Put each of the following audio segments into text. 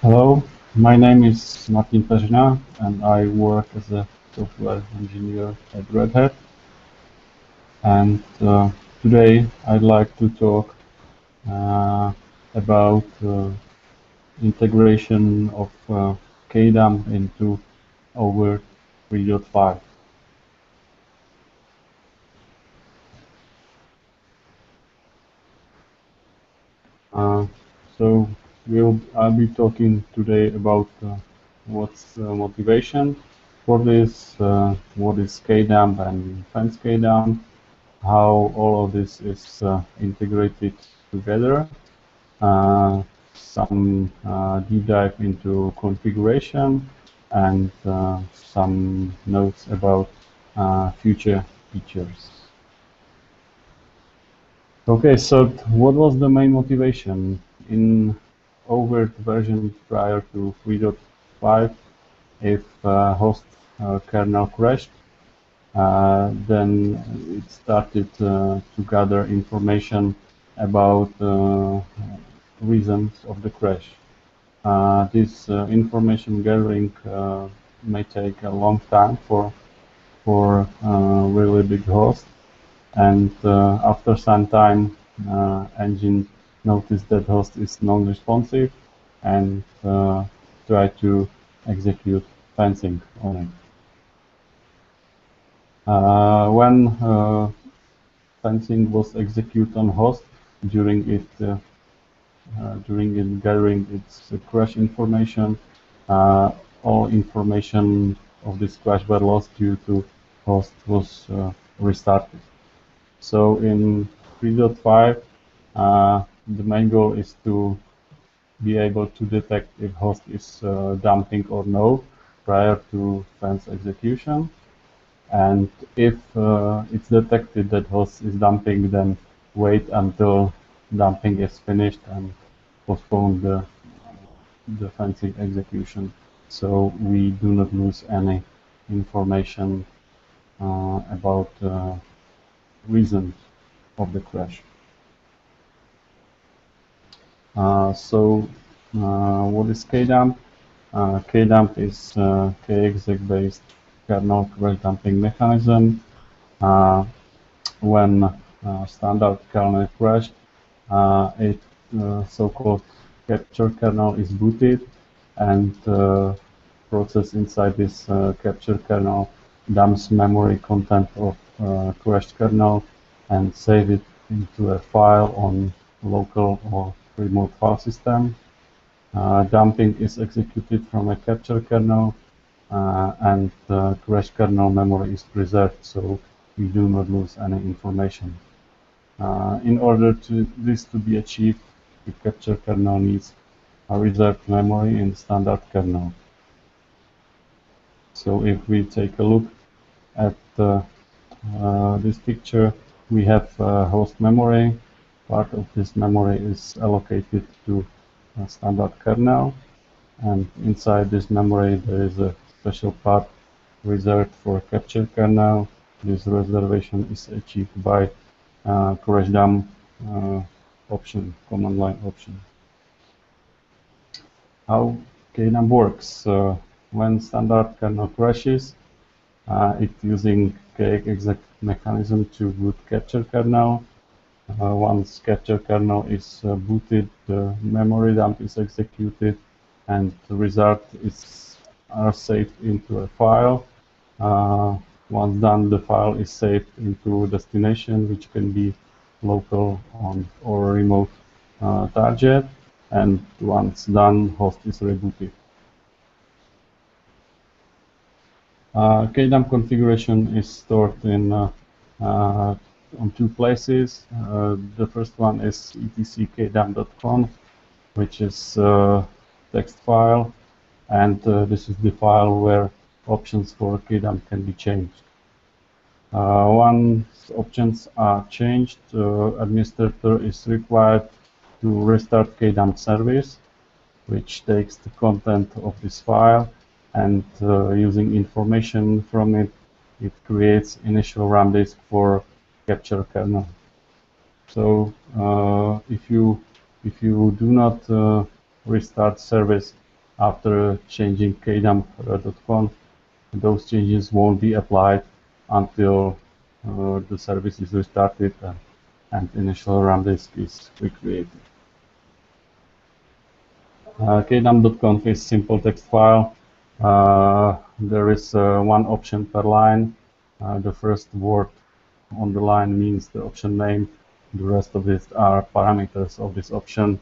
Hello, my name is Martin Peřina and I work as a software engineer at Red Hat. And today I'd like to talk uh, about integration of kdump into oVirt 3.5. Uh, so I'll be talking today about what's motivation for this, what is kdump and fence kdump, how all of this is integrated together, some deep dive into configuration, and some notes about future features. Okay, so what was the main motivation? In oVirt version prior to 3.5, if host kernel crashed, then it started to gather information about reasons of the crash. This information gathering may take a long time for really big host, and after some time, engine noticed that host is non-responsive and try to execute fencing on it. When fencing was executed on host during it gathering its crash information, all information of this crash were lost due to host was restarted. So in 3.5, the main goal is to be able to detect if host is dumping or no prior to fence execution. And if it's detected that host is dumping, then wait until dumping is finished and postpone the fencing execution, so we do not lose any information about reasons of the crash. What is kdump? Kdump is kexec-based kernel crash dumping mechanism. When standard kernel crashed, it so-called capture kernel is booted, and process inside this capture kernel dumps memory content of crashed kernel and save it into a file on local or remote file system. Dumping is executed from a capture kernel, and crashed kernel memory is preserved, so we do not lose any information. In order to this to be achieved, the capture kernel needs a reserved memory in the standard kernel. So if we take a look at this picture, we have host memory. Part of this memory is allocated to a standard kernel, and inside this memory there is a special part reserved for capture kernel. This reservation is achieved by crash dump option, command line option. How kdump works? When standard kernel crashes, it's using kexec mechanism to boot capture kernel. Once capture kernel is booted, the memory dump is executed, and the result are saved into a file. Once done, the file is saved into destination, which can be local or remote target, and once done, host is rebooted. Kdump configuration is stored in on two places. The first one is etc kdump.conf, which is a text file, and this is the file where options for kdump can be changed. Once options are changed, administrator is required to restart kdump service, which takes the content of this file, and using information from it, it creates initial RAM disk for capture kernel. So if you do not restart service after changing kdump.conf, those changes won't be applied until the service is restarted and initial RAM disk is recreated. kdump.conf is simple text file. There is one option per line. The first word on the line means the option name. The rest of it are parameters of this option.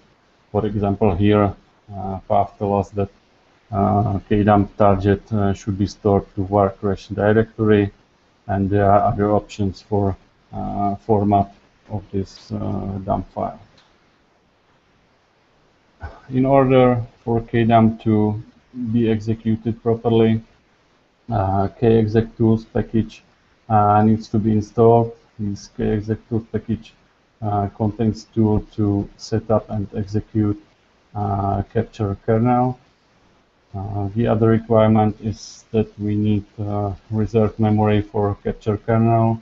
For example, here, path tells us that kdump target should be stored to var crash directory, and there are other options for format of this dump file. In order for kdump to be executed properly, kexectools package needs to be installed. This kexectools package contains tool to set up and execute capture kernel. The other requirement is that we need reserved memory for capture kernel.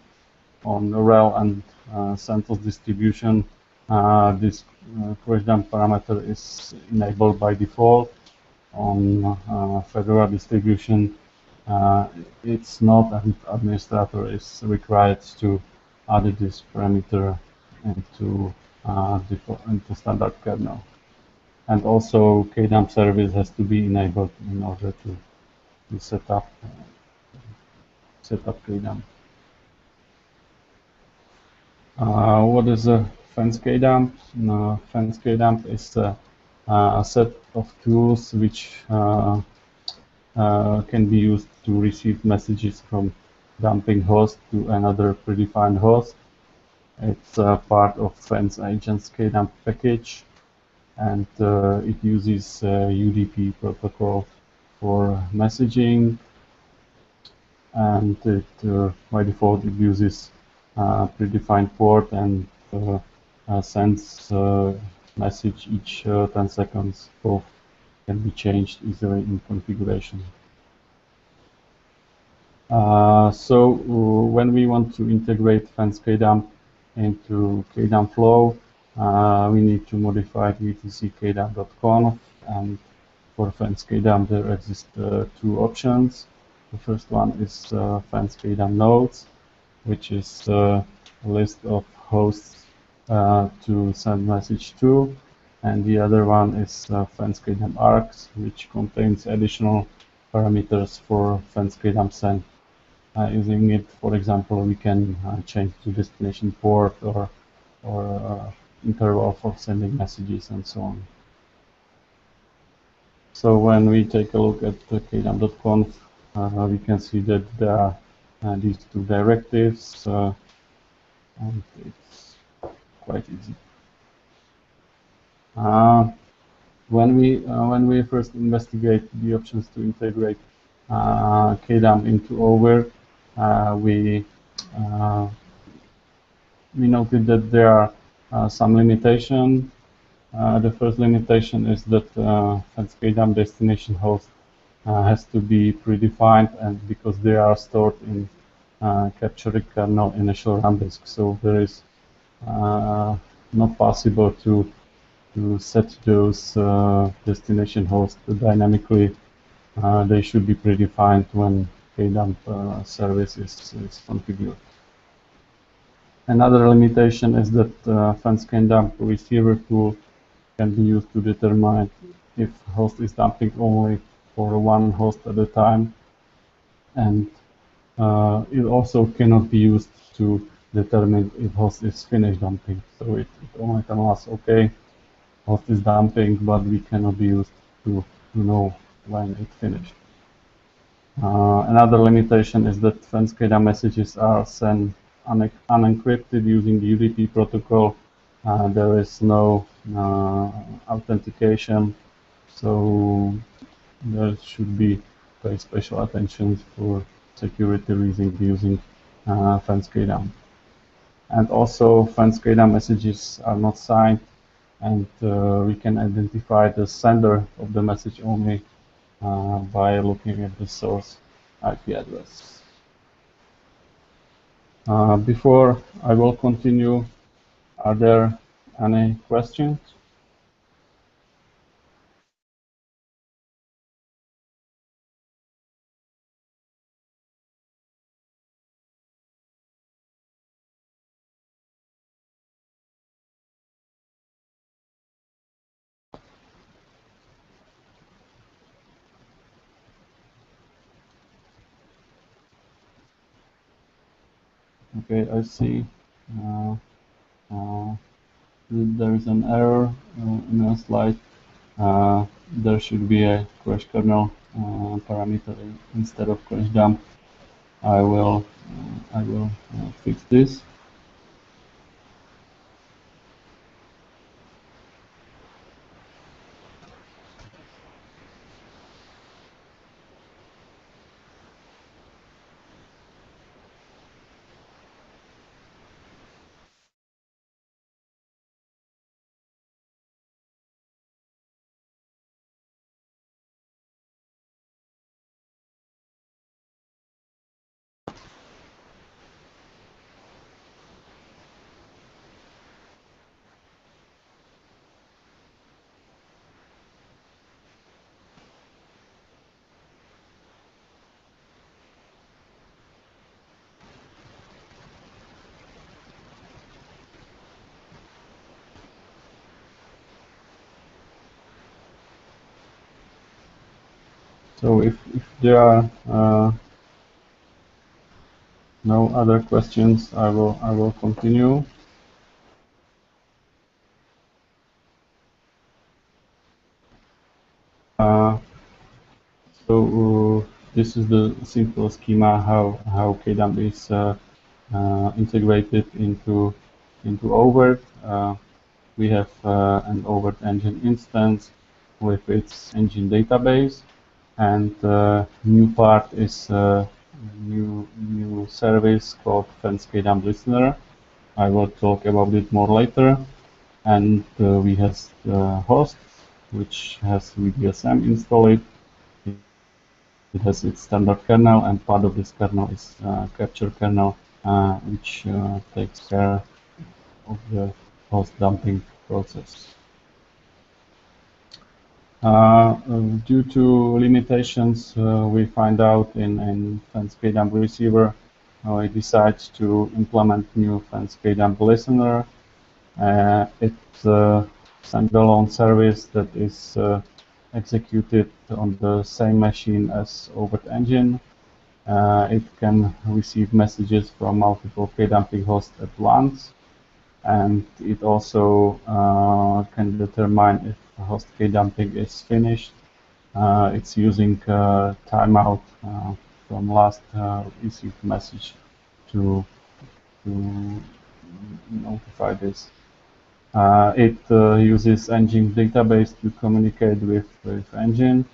On RHEL and CentOS distribution, this crash dump parameter is enabled by default. On Fedora distribution, it's not, and administrator is required to add this parameter into standard kernel. And also kdump service has to be enabled in order to set up kdump. What is a fence kdump? Fence kdump is a set of tools which can be used to receive messages from dumping host to another predefined host. It's part of fence agent's kdump package, and it uses UDP protocol for messaging, and it, by default it uses predefined port and sends message each 10 seconds. Both can be changed easily in configuration. So when we want to integrate fence kdump into kdump flow, we need to modify etc kdump.conf, and for fence kdump there exist two options. The first one is fence kdump nodes, which is a list of hosts to send message to, and the other one is fence kdump args, which contains additional parameters for fence kdump send. Using it, for example, we can change the destination port or interval for sending messages and so on. So when we take a look at the kdump.conf, we can see that there are these two directives, and it's quite easy. When we first investigate the options to integrate kdump into oVirt, we noted that there are some limitations. The first limitation is that fence kdump destination host has to be predefined, and because they are stored in capturing kernel initial RAM disk, so there is not possible to set those destination hosts dynamically. They should be predefined when kdump service is configured. Another limitation is that fence kdump receiver tool can be used to determine if host is dumping only for one host at a time, and it also cannot be used to determine if host is finished dumping. So it only tells us, okay, host is dumping, but we cannot be used to know when it finished. Another limitation is that fence kdump messages are sent unencrypted using the UDP protocol. There is no authentication, so there should be pay special attention for security reasons using fence kdump. And also, fence kdump messages are not signed, and we can identify the sender of the message only by looking at the source IP address. Before I will continue, are there any questions? Okay, I see. There is an error in a slide. There should be a crash kernel parameter instead of crash dump. I will fix this. So if there are no other questions, I will continue. Uh, so this is the simple schema how kdump is integrated into oVirt. We have an oVirt engine instance with its engine database, and new part is new service called fence kdump listener. I will talk about it more later. And we have host, which has VDSM installed. It has its standard kernel, and part of this kernel is capture kernel, which takes care of the host dumping process. Due to limitations we find out in fence kdump receiver, I decide to implement new fence kdump listener. It's a standalone service that is executed on the same machine as oVirt engine. It can receive messages from multiple kdumping hosts at once, and it also can determine if host kdumping is finished. It's using timeout from last received message to notify this. It uses engine database to communicate with engine,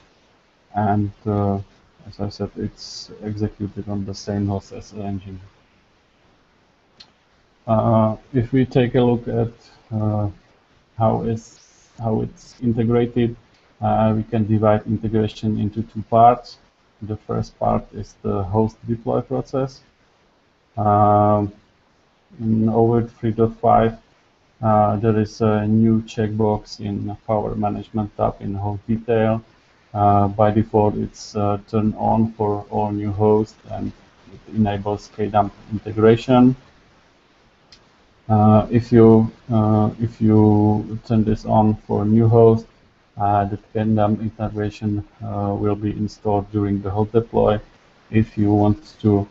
and as I said, it's executed on the same host as the engine. If we take a look at how it's integrated, we can divide integration into two parts. The first part is the host deploy process. In oVirt 3.5, there is a new checkbox in power management tab in host detail. By default, it's turned on for all new hosts, and it enables kdump integration. If you turn this on for new host, the kdump integration will be installed during the host deploy. If you want to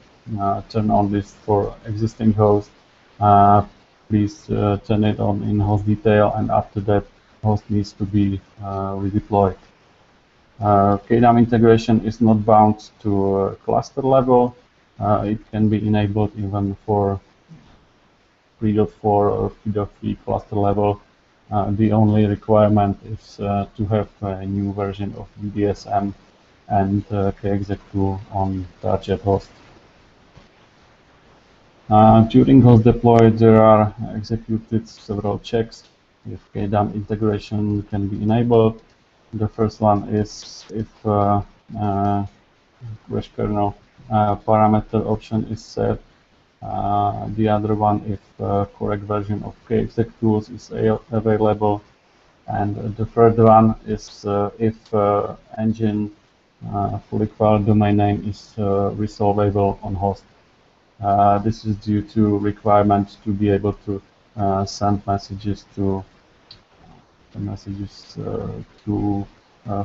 turn on this for existing host, please turn it on in host detail, and after that, host needs to be redeployed. kdump integration is not bound to cluster level. It can be enabled even for 3.4 or 3.3 cluster level. The only requirement is to have a new version of VDSM and kexec2 on target host. During host deploy, there are executed several checks if kdump integration can be enabled. The first one is if crash kernel parameter option is set. The other one if correct version of kexec2 is available. And the third one is if engine fully qualified domain name is resolvable on host. This is due to requirement to be able to send messages to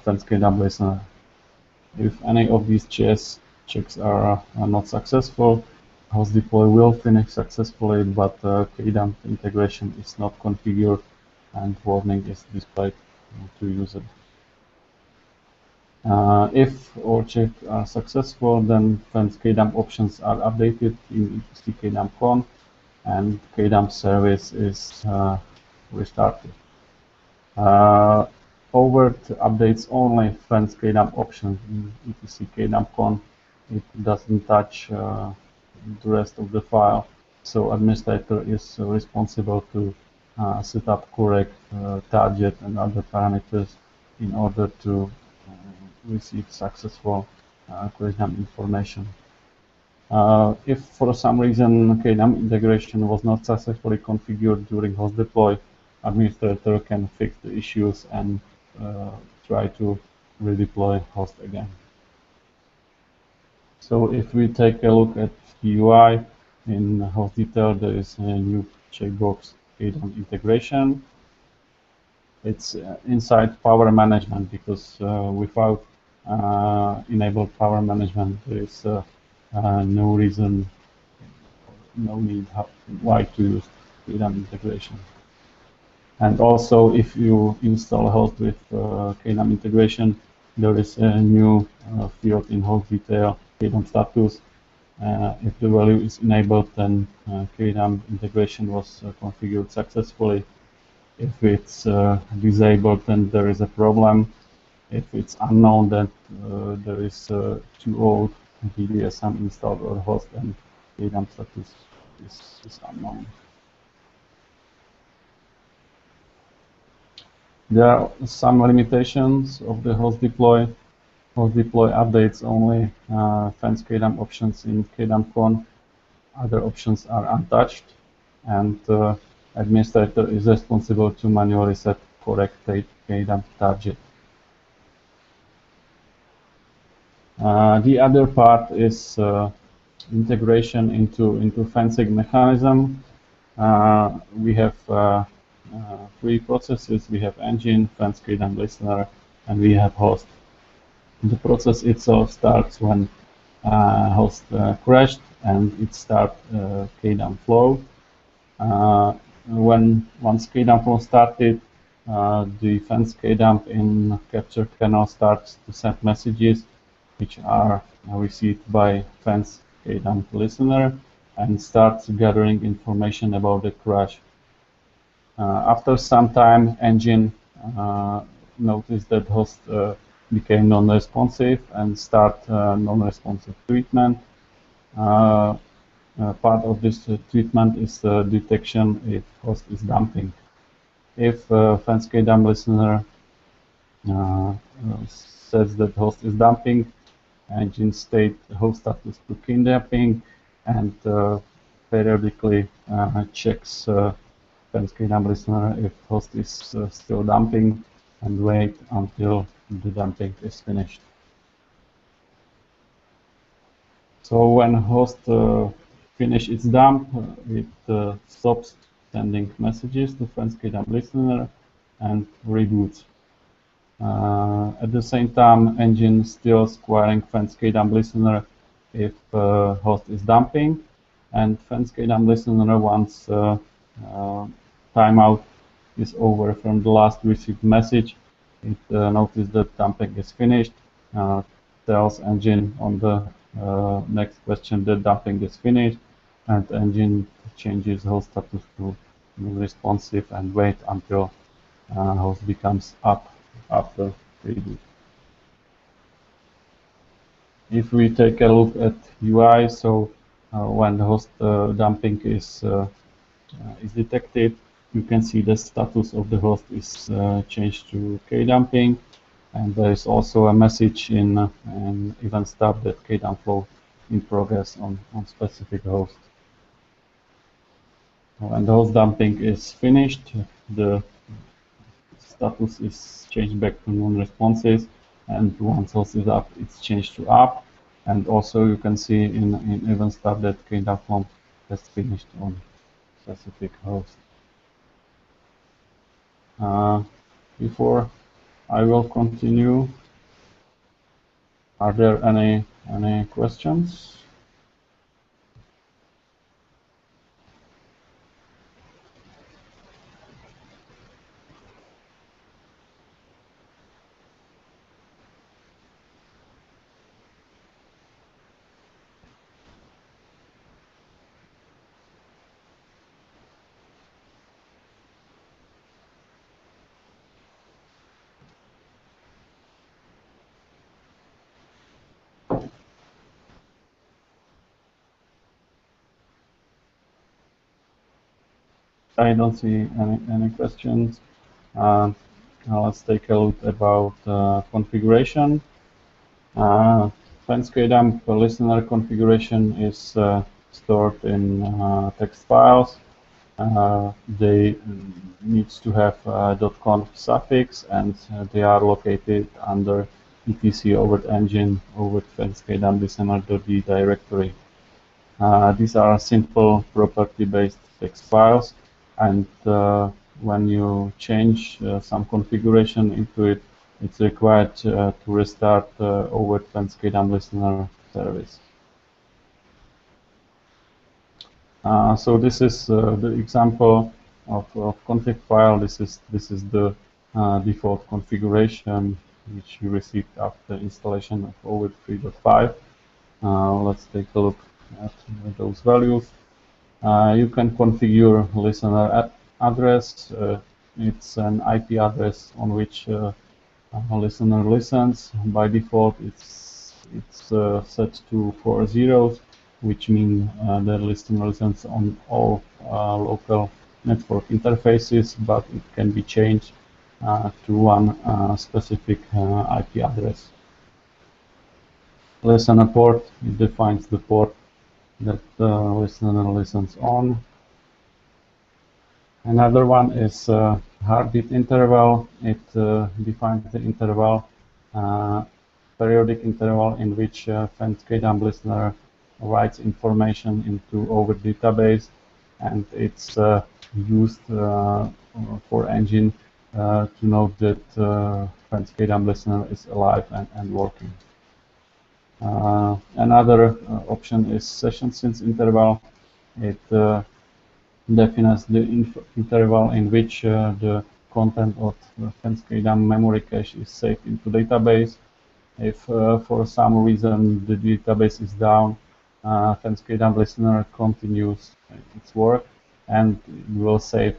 fence kdump listener. If any of these checks are not successful, host deploy will finish successfully, but kdump integration is not configured and warning is displayed to user. If all checks are successful, then fence kdump options are updated in etc kdump con, and kdump service is restarted. oVirt updates only fence kdump options in etc kdump con. It doesn't touch the rest of the file, so administrator is responsible to set up correct target and other parameters in order to receive successful kdump information. If for some reason kdump integration was not successfully configured during host deploy, administrator can fix the issues and try to redeploy host again. So if we take a look at the UI in host detail, there is a new checkbox kdump integration. It's inside power management because without enabled power management, there is no reason, no need why to use kdump integration. And also, if you install host with kdump integration, there is a new field in host detail, kdump status. If the value is enabled, then kdump integration was configured successfully. If it's disabled, then there is a problem. If it's unknown that there is too old VDSM installed or host, and kdump status is unknown. There are some limitations of the host deploy. Host deploy updates only fence kdump options in kdump con. Other options are untouched, and administrator is responsible to manually set correct kdump target. The other part is integration into fencing mechanism. We have three processes. We have engine, fence kdump listener, and we have host. The process itself starts when host crashed, and it starts kdump flow. Once kdump flow started, the fence kdump in capture canal starts to send messages which are received by fence kdump listener and starts gathering information about the crash. After some time, engine noticed that host became non-responsive and start non-responsive treatment. Part of this treatment is detection if host is dumping. If fence kdump listener says that host is dumping, engine state host status to kidnapping and periodically checks fence kdump listener if host is still dumping and wait until the dumping is finished. So when host finish its dump, it stops sending messages to fence kdump listener and reboots. At the same time, engine still squaring fence kdump listener if host is dumping, and fence kdump listener once timeout is over from the last received message, it notices that dumping is finished, tells engine on the next question that dumping is finished, and engine changes host status to responsive and wait until host becomes up after reboot. If we take a look at UI, so when the host dumping is detected, you can see the status of the host is changed to kdumping, and there is also a message in event stub that kdump flow in progress on specific host. When the host dumping is finished, the status is changed back to non-responsive, and once host is up, it's changed to up. And also you can see in event stub that kdump flow has finished on specific host. Before I will continue, are there any questions? I don't see any questions. Uh, let's take a look about configuration. Fence kdump listener configuration is stored in text files. They needs to have .conf suffix, and they are located under etc oVirt engine oVirt fence kdump listener.d directory. These are simple property-based text files, and when you change some configuration into it, it's required to restart oVirt fence kdump listener service. So this is the example of config file. This is the default configuration which you received after installation of oVirt 3.5. Let's take a look at those values. You can configure listener address. It's an IP address on which a listener listens. By default, it's set to 4 zeros, which mean the listener listens on all local network interfaces, but it can be changed to one specific IP address. Listener port, it defines the port that the listener listens on. Another one is heartbeat interval. It defines the interval, periodic interval in which fence kdump listener writes information into oVirt database, and it's used for engine to note that fence kdump listener is alive and working. Another option is session since interval. It defines the interval in which the content of the fence kdump memory cache is saved into database. If for some reason the database is down, fence kdump listener continues its work and will save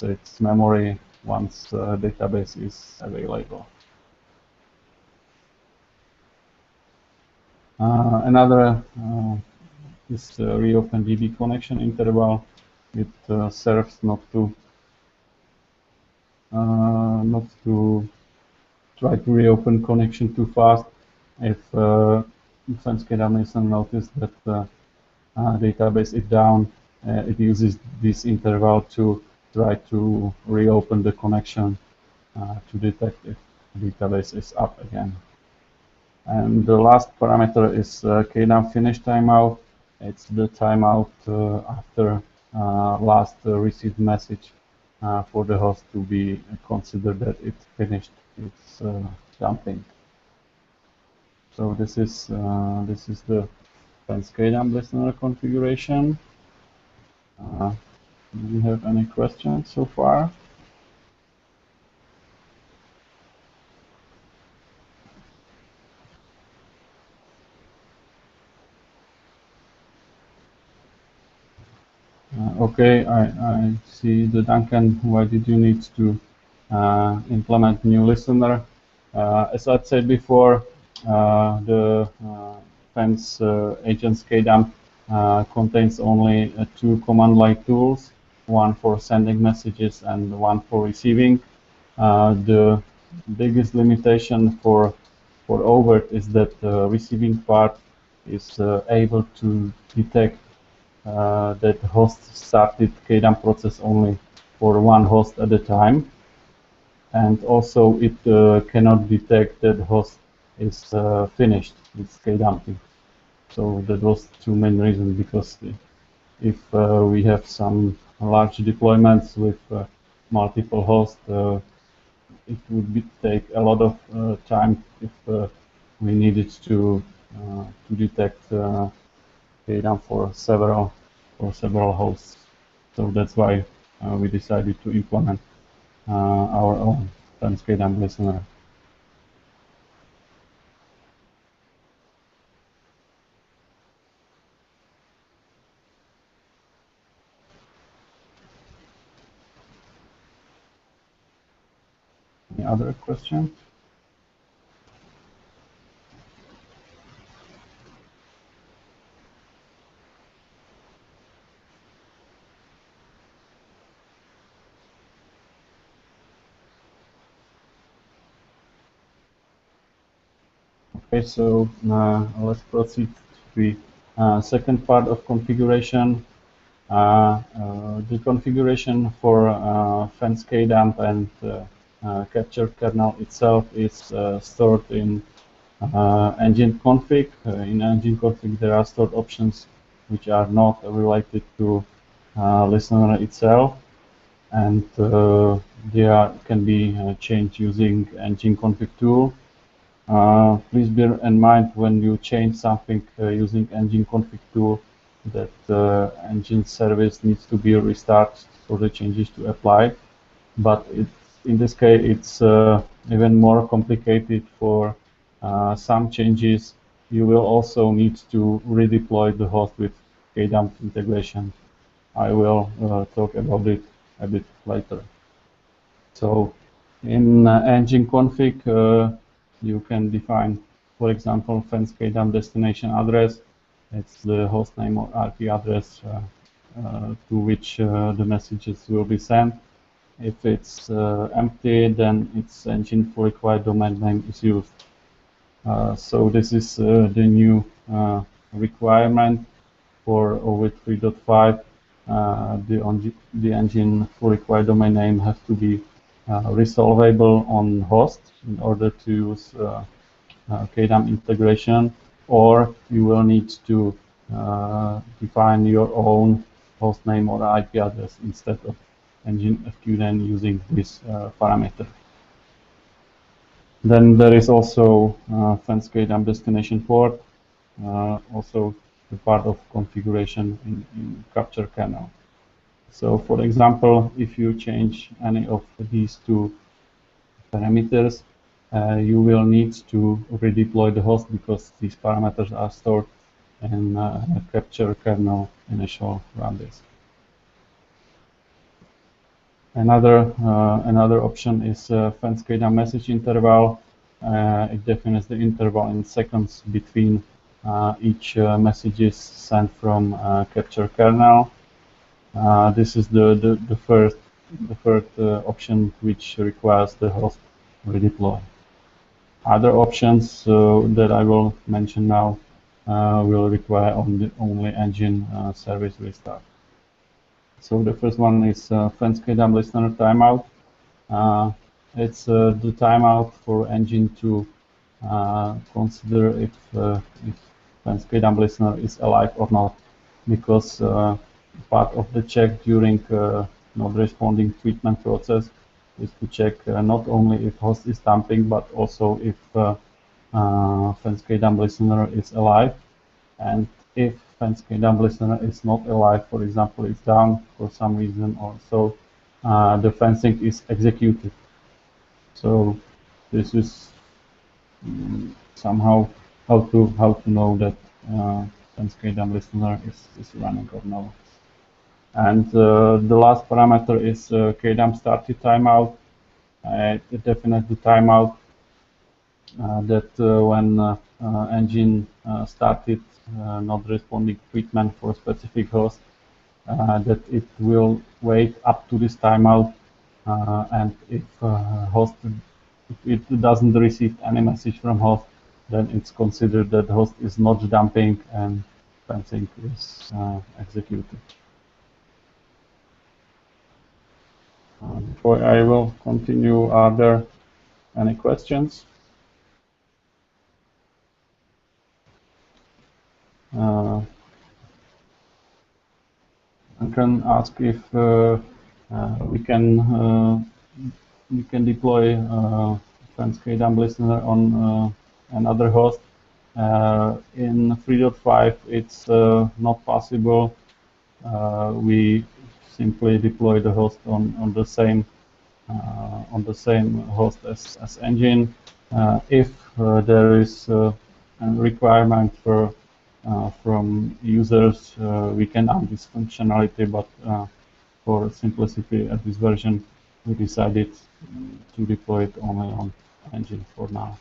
its memory once the database is available. Another is reopen DB connection interval. It serves not to try to reopen connection too fast. If fence kdump listener notice that database is down, it uses this interval to try to reopen the connection to detect if the database is up again. And the last parameter is kdump finish timeout. It's the timeout after last received message for the host to be considered that it finished its dumping. So this is the fence kdump listener configuration. Do you have any questions so far? Okay, I see the Duncan. Why did you need to implement new listener? As I said before, the fence agents kdump contains only two command-line tools, one for sending messages and one for receiving. The biggest limitation for oVirt is that the receiving part is able to detect that host started kdump process only for one host at a time, and also it cannot detect that host is finished with kdumping. So that was two main reasons, because if we have some large deployments with multiple hosts, it would take a lot of time if we needed to detect kdump for several hosts. So that's why we decided to implement our own fence kdump listener. Any other questions? Okay, so let's proceed to the second part of configuration. The configuration for fence kdump and capture kernel itself is stored in engine config. In engine config, there are stored options which are not related to listener itself, and they can be changed using engine config tool. Please bear in mind when you change something using engine config tool that engine service needs to be restarted for the changes to apply. But in this case, it's even more complicated for some changes. You will also need to redeploy the host with kdump integration. I will talk about it a bit later. So in engine config, you can define, for example, fence kdump destination address. It's the host name or IP address to which the messages will be sent. If it's empty, then its engine for required domain name is used. So this is the new requirement for oVirt 3.5. The engine for required domain name has to be resolvable on host in order to use kdump integration, or you will need to define your own host name or IP address instead of engine fqden using this parameter. Then there is also fence kdump destination port, also the part of configuration in capture kernel. So for example, if you change any of these two parameters, you will need to redeploy the host because these parameters are stored in a capture kernel initial run disk. Another option is fence kdump message interval. It defines the interval in seconds between each messages sent from capture kernel. This is the first option which requires the host redeploy. Other options that I will mention now will require only engine service restart. So the first one is fence kdump listener timeout. It's the timeout for engine to consider if fence kdump listener is alive or not, because part of the check during not responding treatment process is to check not only if host is dumping, but also if fence kdump listener is alive. And if fence kdump listener is not alive, for example, it's down for some reason or so, the fencing is executed. So this is somehow how to know that fence kdump listener is running or no. And the last parameter is kdump started timeout. It defines the timeout that when engine started not responding treatment for a specific host, that it will wait up to this timeout, and if it doesn't receive any message from host, then it's considered that host is not dumping and fencing is executed. Before I will continue, are there any questions? I can ask if we can deploy fence kdump listener on another host. In 3.5, it's not possible. We simply deploy the host on the same host as engine. If there is a requirement from users, we can add this functionality, but for simplicity at this version, we decided to deploy it only on engine for now.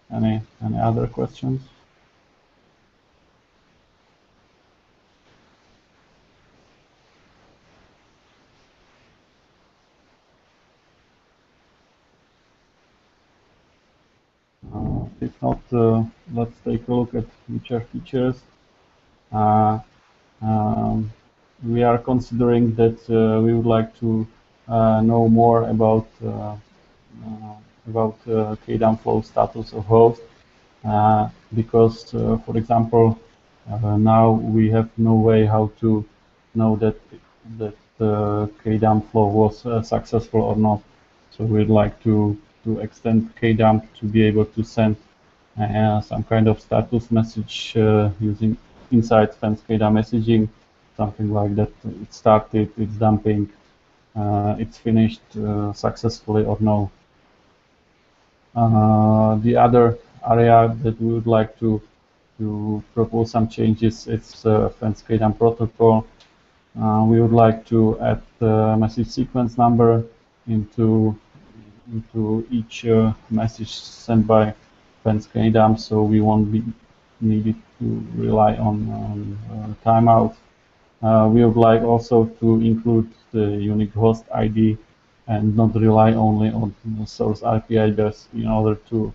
Any other questions? if not, let's take a look at future features. Uh, um, we are considering that we would like to know more about kdump flow status of host, because, for example, now we have no way how to know that kdump flow was successful or not. So we'd like to extend kdump to be able to send some kind of status message using inside fence kdump messaging, something like that. It started, it's dumping, it's finished successfully or no. The other area that we would like to propose some changes, it's fence kdump protocol. We would like to add the message sequence number into each message sent by fence kdump, so we won't be needed to rely on timeout. We would like also to include the unique host ID and not rely only on the source IP address in order to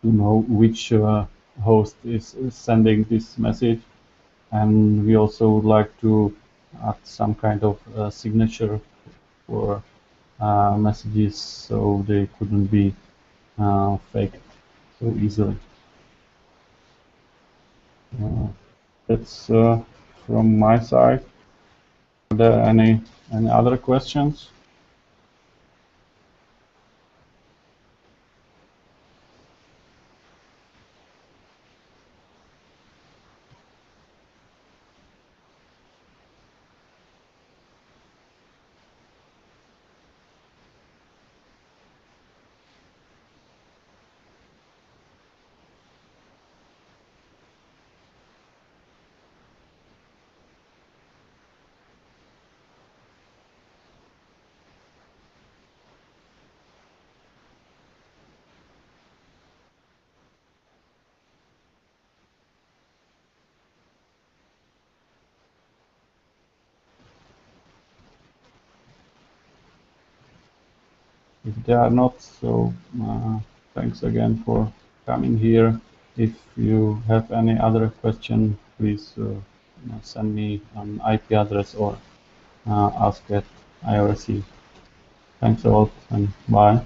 know which host is sending this message. And we also would like to add some kind of signature for messages so they couldn't be faked so easily. That's from my side. Are there any other questions? If they are not, so thanks again for coming here. If you have any other question, please send me an IP address or ask at IRC. Thanks a lot and bye.